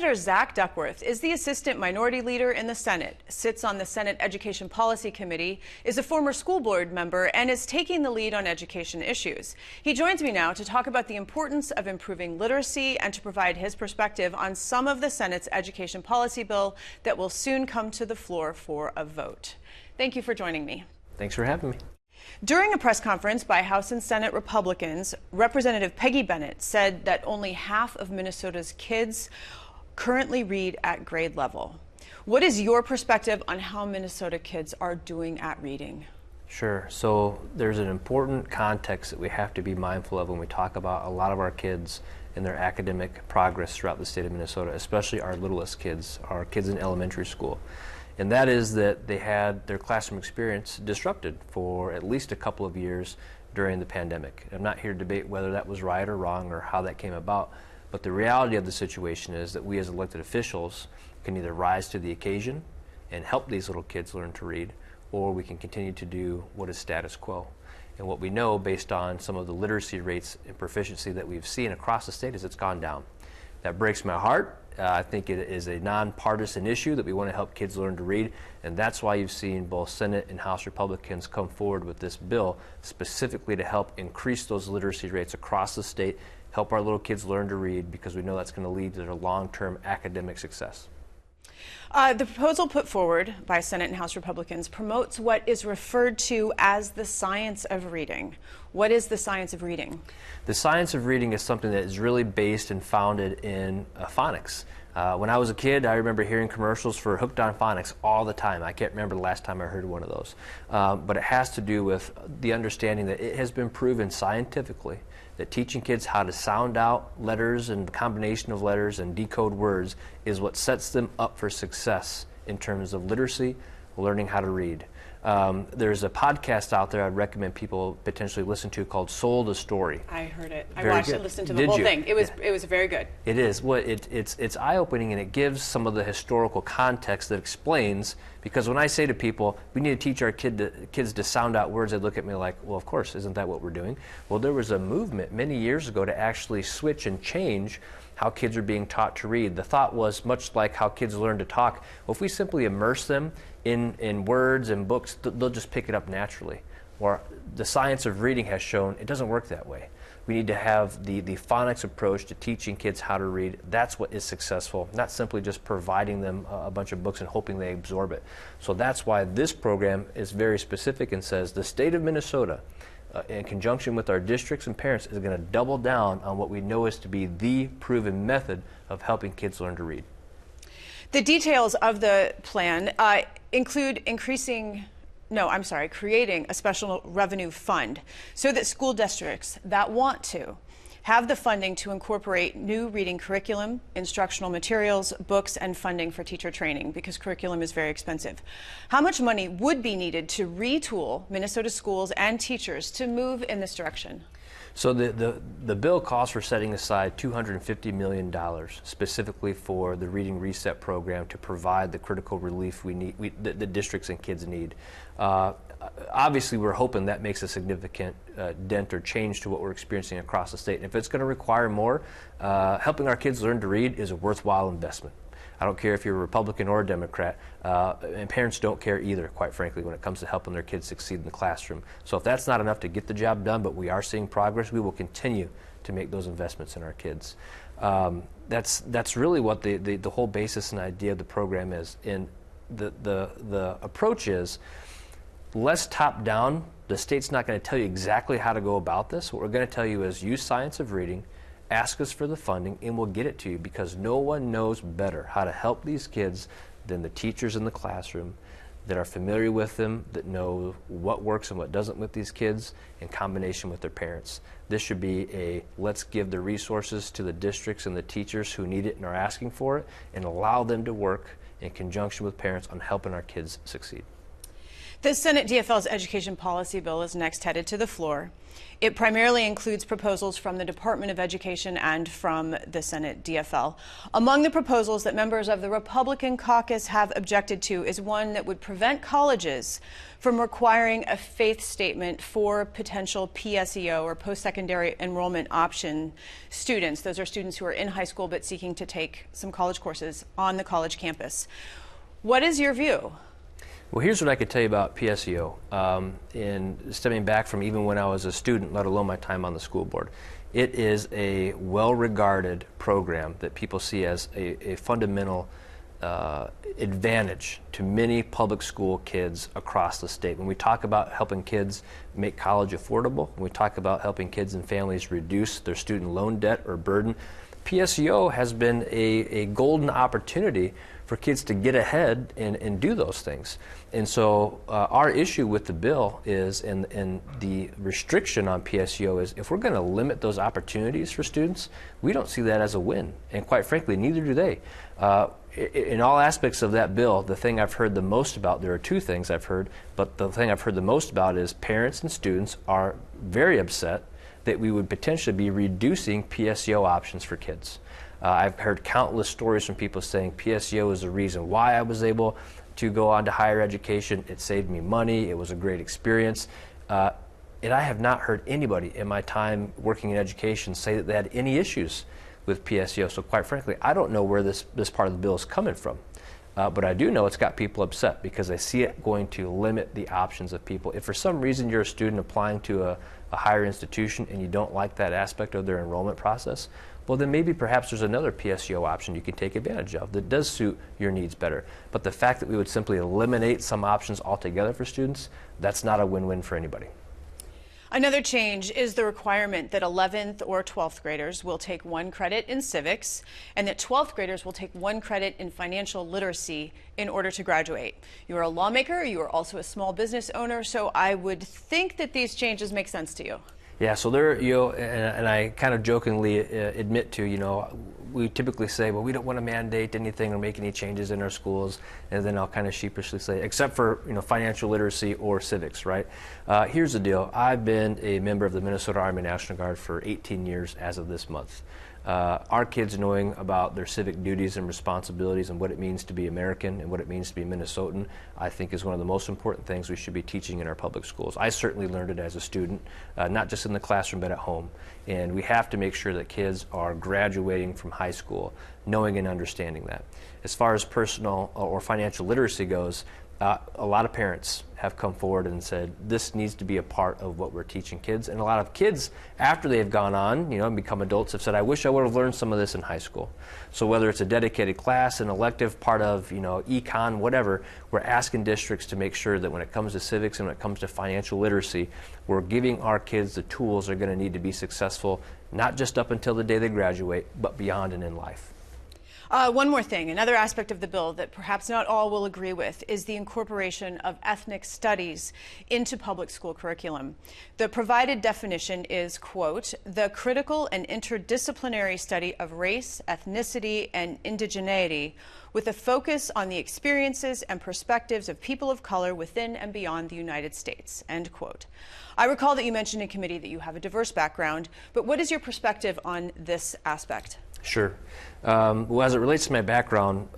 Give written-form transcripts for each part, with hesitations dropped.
Senator Zach Duckworth is the assistant minority leader in the Senate, sits on the Senate Education Policy Committee, is a former school board member, and is taking the lead on education issues. He joins me now to talk about the importance of improving literacy and to provide his perspective on some of the Senate's education policy bill that will soon come to the floor for a vote. Thank you for joining me. Thanks for having me. During a press conference by House and Senate Republicans, Representative Peggy Bennett said that only half of Minnesota's kids currently read at grade level. What is your perspective on how Minnesota kids are doing at reading? Sure. So there's an important context that we have to be mindful of when we talk about a lot of our kids and their academic progress throughout the state of Minnesota, especially our littlest kids, our kids in elementary school. And that is that they had their classroom experience disrupted for at least a couple of years during the pandemic. I'm not here to debate whether that was right or wrong or how that came about, but the reality of the situation is that we as elected officials can either rise to the occasion and help these little kids learn to read, or we can continue to do what is status quo. And what we know based on some of the literacy rates and proficiency that we've seen across the state is it's gone down. That breaks my heart. I think it is a nonpartisan issue that we want to help kids learn to read, and that's why you've seen both Senate and House Republicans come forward with this bill specifically to help increase those literacy rates across the state, help our little kids learn to read, because we know that's going to lead to their long-term academic success. The proposal put forward by Senate and House Republicans promotes what is referred to as the science of reading. What is the science of reading? The science of reading is something that is really based and founded in phonics. When I was a kid, I remember hearing commercials for Hooked on Phonics all the time. I can't remember the last time I heard one of those. But it has to do with the understanding that it has been proven scientifically that teaching kids how to sound out letters and the combination of letters and decode words is what sets them up for success in terms of literacy, learning how to read. There's a podcast out there I'd recommend people potentially listen to called Sold a Story. I heard it. I Very watched good. it, listened to the whole thing. It was very good. It is. Well, it's eye-opening, and it gives some of the historical context that explains, because when I say to people, we need to teach our kids to sound out words, they look at me like, well, of course, isn't that what we're doing? Well, there was a movement many years ago to actually switch and change how kids are being taught to read. The thought was much like how kids learn to talk. Well, if we simply immerse them in words and books, they'll just pick it up naturally. Or the science of reading has shown it doesn't work that way. We need to have the phonics approach to teaching kids how to read. That's what is successful, not simply just providing them a bunch of books and hoping they absorb it. So that's why this program is very specific and says the state of Minnesota, in conjunction with our districts and parents, is going to double down on what we know is to be the proven method of helping kids learn to read. The details of the plan include creating a special revenue fund so that school districts that want to have the funding to incorporate new reading curriculum, instructional materials, books, and funding for teacher training, because curriculum is very expensive. How much money would be needed to retool Minnesota schools and teachers to move in this direction? So the bill calls for setting aside $250 million specifically for the Reading Reset program to provide the critical relief the districts and kids need. Obviously, we're hoping that makes a significant dent or change to what we're experiencing across the state. And if it's going to require more, helping our kids learn to read is a worthwhile investment. I don't care if you're a Republican or a Democrat, and parents don't care either, quite frankly, when it comes to helping their kids succeed in the classroom. So if that's not enough to get the job done, but we are seeing progress, we will continue to make those investments in our kids. That's really what the whole basis and idea of the program is. And the approach is less top-down. The state's not going to tell you exactly how to go about this. What we're going to tell you is use science of reading, ask us for the funding, and we'll get it to you, because no one knows better how to help these kids than the teachers in the classroom that are familiar with them, that know what works and what doesn't with these kids, in combination with their parents. This should be a let's give the resources to the districts and the teachers who need it and are asking for it, and allow them to work in conjunction with parents on helping our kids succeed. The Senate DFL's education policy bill is next headed to the floor. It primarily includes proposals from the Department of Education and from the Senate DFL. Among the proposals that members of the Republican caucus have objected to is one that would prevent colleges from requiring a faith statement for potential PSEO or post-secondary enrollment option students. Those are students who are in high school but seeking to take some college courses on the college campus. What is your view? Well, here's what I could tell you about PSEO. In stemming back from even when I was a student, let alone my time on the school board, it is a well-regarded program that people see as a fundamental advantage to many public school kids across the state. When we talk about helping kids make college affordable, when we talk about helping kids and families reduce their student loan debt or burden, PSEO has been a golden opportunity for kids to get ahead and do those things. And so our issue with the bill is, and the restriction on PSEO is, if we're going to limit those opportunities for students, we don't see that as a win. And quite frankly, neither do they. In all aspects of that bill, the thing I've heard the most about, there are two things I've heard, but the thing I've heard the most about is parents and students are very upset that we would potentially be reducing PSEO options for kids. I've heard countless stories from people saying PSEO is the reason why I was able to go on to higher education. It saved me money. It was a great experience. And I have not heard anybody in my time working in education say that they had any issues with PSEO. So quite frankly, I don't know where this part of the bill is coming from. But I do know it's got people upset because I see it going to limit the options of people. If for some reason you're a student applying to a higher institution and you don't like that aspect of their enrollment process, well, then maybe perhaps there's another PSEO option you can take advantage of that does suit your needs better. But the fact that we would simply eliminate some options altogether for students, that's not a win-win for anybody. Another change is the requirement that 11th or 12th graders will take 1 credit in civics and that 12th graders will take 1 credit in financial literacy in order to graduate. You are a lawmaker, you are also a small business owner, so I would think that these changes make sense to you. Yeah, so there, and I kind of jokingly admit to, we typically say, well, we don't want to mandate anything or make any changes in our schools, and then I'll kind of sheepishly say, except for, financial literacy or civics, right? Here's the deal. I've been a member of the Minnesota Army National Guard for 18 years as of this month. Our kids knowing about their civic duties and responsibilities and what it means to be American and what it means to be Minnesotan, I think is one of the most important things we should be teaching in our public schools. I certainly learned it as a student, not just in the classroom but at home. And we have to make sure that kids are graduating from high school knowing and understanding that. As far as personal or financial literacy goes, a lot of parents have come forward and said this needs to be a part of what we're teaching kids. And a lot of kids, after they've gone on, and become adults, have said, I wish I would have learned some of this in high school. So whether it's a dedicated class, an elective part of, econ, whatever, we're asking districts to make sure that when it comes to civics and when it comes to financial literacy, we're giving our kids the tools they're going to need to be successful, not just up until the day they graduate, but beyond and in life. One more thing, another aspect of the bill that perhaps not all will agree with is the incorporation of ethnic studies into public school curriculum. The provided definition is, quote, the critical and interdisciplinary study of race, ethnicity, and indigeneity with a focus on the experiences and perspectives of people of color within and beyond the United States, end quote. I recall that you mentioned in committee that you have a diverse background, but what is your perspective on this aspect? Sure. Well, as it relates to my background,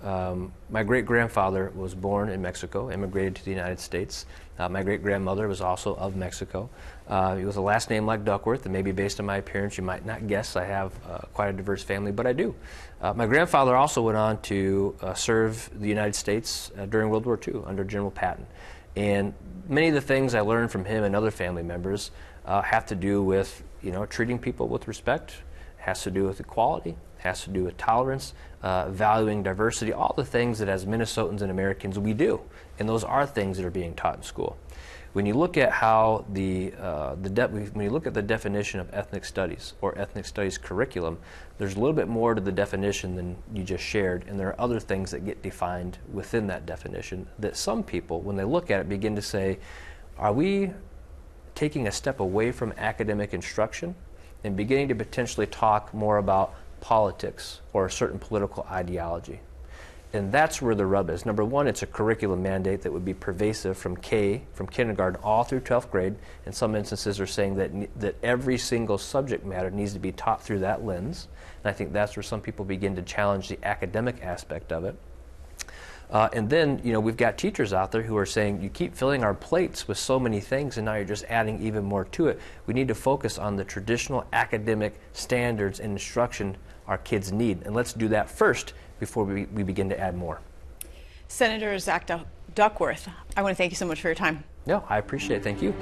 my great-grandfather was born in Mexico, immigrated to the United States. My great-grandmother was also of Mexico. He was a last name like Duckworth, and maybe based on my appearance you might not guess I have quite a diverse family, but I do. My grandfather also went on to serve the United States during World War II under General Patton. And many of the things I learned from him and other family members have to do with, treating people with respect, has to do with equality, has to do with tolerance, valuing diversity, all the things that as Minnesotans and Americans we do. And those are things that are being taught in school. When you look at how when you look at the definition of ethnic studies or ethnic studies curriculum, there's a little bit more to the definition than you just shared, and there are other things that get defined within that definition that some people, when they look at it, begin to say, are we taking a step away from academic instruction and beginning to potentially talk more about politics or a certain political ideology? And that's where the rub is. Number one, it's a curriculum mandate that would be pervasive from kindergarten all through 12th grade. In some instances, they're saying that every single subject matter needs to be taught through that lens. And I think that's where some people begin to challenge the academic aspect of it. And then, we've got teachers out there who are saying, you keep filling our plates with so many things, and now you're just adding even more to it. We need to focus on the traditional academic standards and instruction our kids need. And let's do that first before we begin to add more. Senator Zach Duckworth, I want to thank you so much for your time. No, I appreciate it. Thank you.